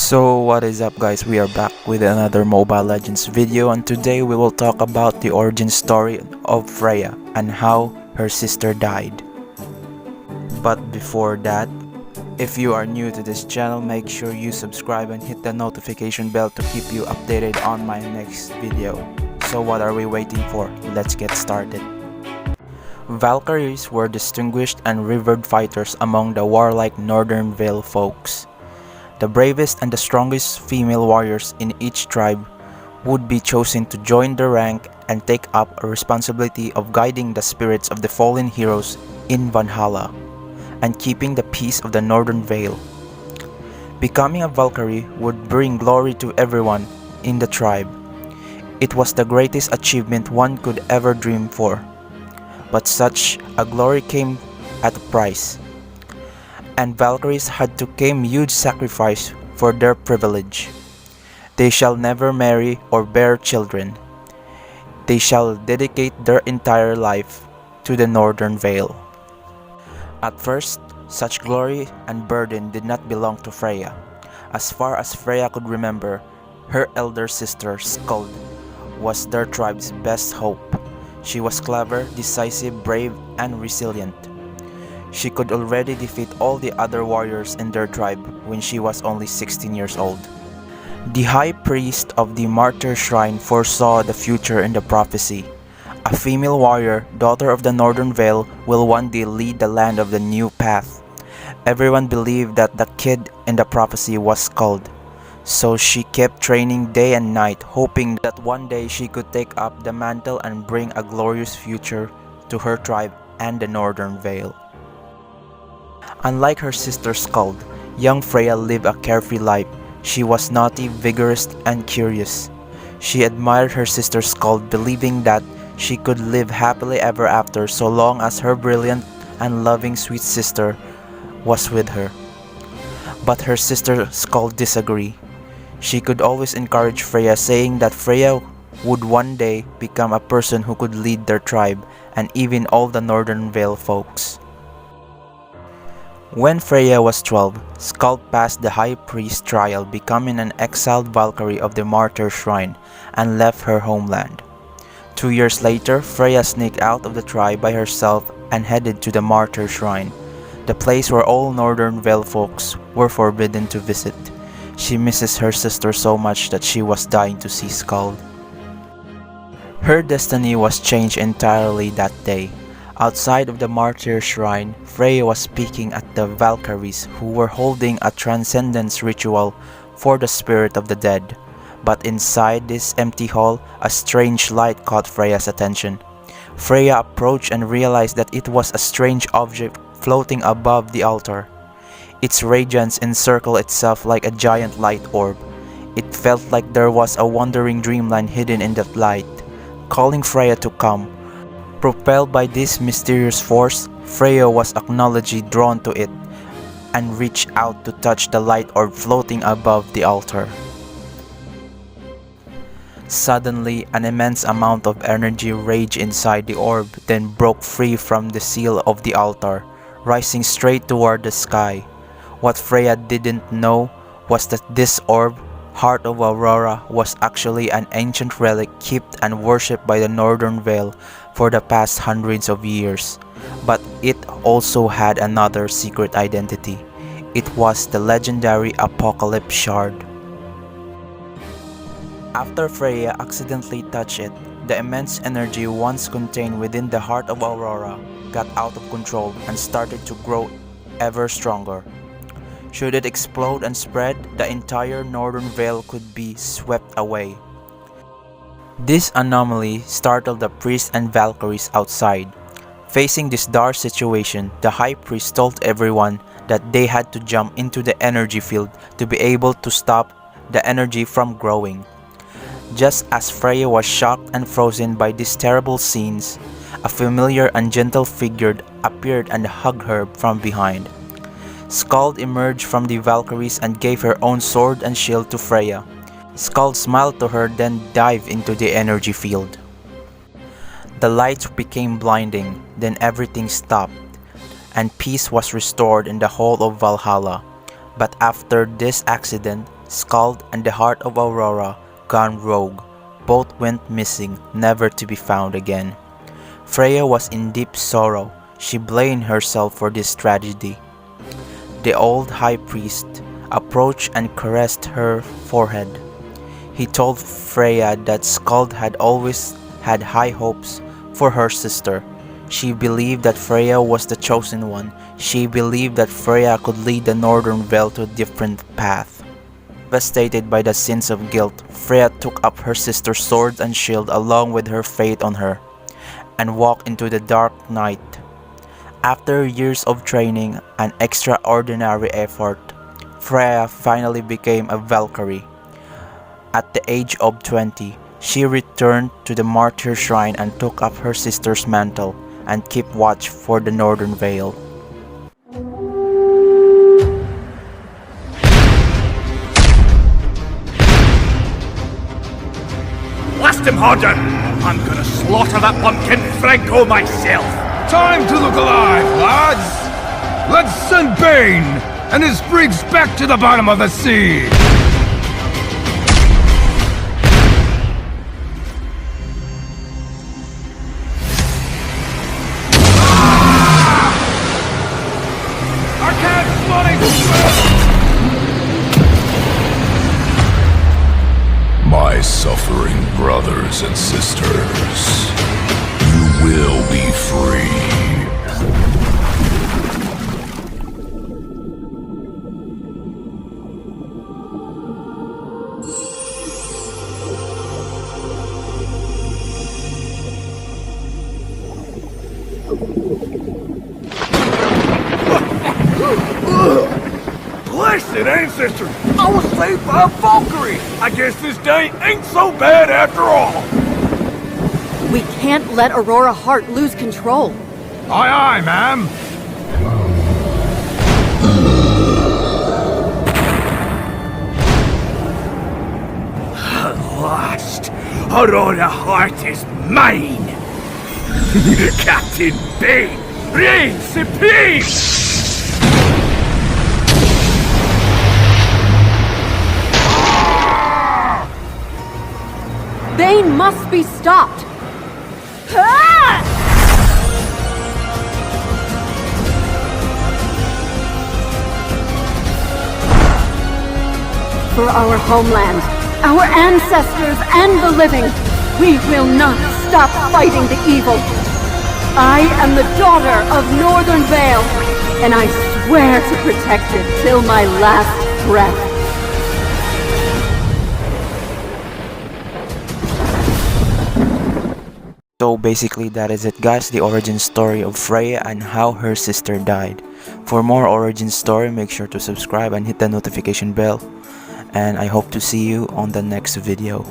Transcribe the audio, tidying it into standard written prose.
So what is up guys, we are back with another Mobile Legends video, and today we will talk about the origin story of Freya and how her sister died. But before that, if you are new to this channel, make sure you subscribe and hit the notification bell to keep you updated on my next video. So what are we waiting for? Let's get started. Valkyries were distinguished and revered fighters among the warlike Northern Vale folks. The bravest and the strongest female warriors in each tribe would be chosen to join the rank and take up a responsibility of guiding the spirits of the fallen heroes in Valhalla and keeping the peace of the Northern Vale. Becoming a Valkyrie would bring glory to everyone in the tribe. It was the greatest achievement one could ever dream for. But such a glory came at a price, and Valkyries had to claim huge sacrifice for their privilege. They shall never marry or bear children. They shall dedicate their entire life to the Northern Vale. At first, such glory and burden did not belong to Freya. As far as Freya could remember, her elder sister Skuld was their tribe's best hope. She was clever, decisive, brave, and resilient. She could already defeat all the other warriors in their tribe when she was only 16 years old. The high priest of the Martyr Shrine foresaw the future in the prophecy. A female warrior, daughter of the Northern Vale, will one day lead the land of the new path. Everyone believed that the kid in the prophecy was Skuld, so she kept training day and night, hoping that one day she could take up the mantle and bring a glorious future to her tribe and the Northern Vale. Unlike her sister Skuld, young Freya lived a carefree life. She was naughty, vigorous, and curious. She admired her sister Skuld, believing that she could live happily ever after so long as her brilliant and loving sweet sister was with her. But her sister Skuld disagreed. She could always encourage Freya, saying that Freya would one day become a person who could lead their tribe and even all the Northern Vale folks. When Freya was 12, Skuld passed the high priest trial, becoming an exiled Valkyrie of the Martyr Shrine, and left her homeland. 2 years later, Freya sneaked out of the tribe by herself and headed to the Martyr Shrine, the place where all Northern Vale folks were forbidden to visit. She misses her sister so much that she was dying to see Skuld. Her destiny was changed entirely that day. Outside of the Martyr Shrine, Freya was speaking at the Valkyries, who were holding a transcendence ritual for the spirit of the dead. But inside this empty hall, a strange light caught Freya's attention. Freya approached and realized that it was a strange object floating above the altar. Its radiance encircled itself like a giant light orb. It felt like there was a wandering dreamland hidden in that light, calling Freya to come. Propelled by this mysterious force, Freya was acknowledgedly drawn to it and reached out to touch the light orb floating above the altar. Suddenly, an immense amount of energy raged inside the orb, then broke free from the seal of the altar, rising straight toward the sky. What Freya didn't know was that this orb, Heart of Aurora, was actually an ancient relic kept and worshipped by the Northern Vale for the past hundreds of years. But it also had another secret identity. It was the legendary Apocalypse Shard. After Freya accidentally touched it, the immense energy once contained within the Heart of Aurora got out of control and started to grow ever stronger. Should it explode and spread, the entire Northern Vale could be swept away. This anomaly startled the priests and Valkyries outside. Facing this dire situation, the high priest told everyone that they had to jump into the energy field to be able to stop the energy from growing. Just as Freya was shocked and frozen by these terrible scenes, a familiar and gentle figure appeared and hugged her from behind. Skuld emerged from the Valkyries and gave her own sword and shield to Freya. Skuld smiled to her, then dived into the energy field. The lights became blinding, then everything stopped, and peace was restored in the whole of Valhalla. But after this accident, Skuld and the heart of Aurora gone rogue. Both went missing, never to be found again. Freya was in deep sorrow. She blamed herself for this tragedy. The old high priest approached and caressed her forehead. He told Freya that Skuld had always had high hopes for her sister. She believed that Freya was the chosen one. She believed that Freya could lead the Northern Vale to a different path. Devastated by the sins of guilt, Freya took up her sister's sword and shield along with her faith on her, and walked into the dark night. After years of training and extraordinary effort, Freya finally became a Valkyrie. At the age of 20, she returned to the Martyr Shrine and took up her sister's mantle and kept watch for the Northern Vale. Blast him harder! I'm gonna slaughter that pumpkin Franco myself! Time to look alive, lads! Let's send Bane and his freaks back to the bottom of the sea! My suffering brothers and sisters, you will be free. Blessed ancestors! I was saved by a Valkyrie! I guess this day ain't so bad after all! We can't let Aurora Heart lose control. Aye, aye, ma'am. At last, Aurora Heart is mine! Captain Bane, reign supreme! Bane must be stopped! For our homeland, our ancestors, and the living, we will not stop fighting the evil. I am the daughter of Northern Vale, and I swear to protect it till my last breath. So basically that is it guys, the origin story of Freya and how her sister died. For more origin story, make sure to subscribe and hit the notification bell. And I hope to see you on the next video.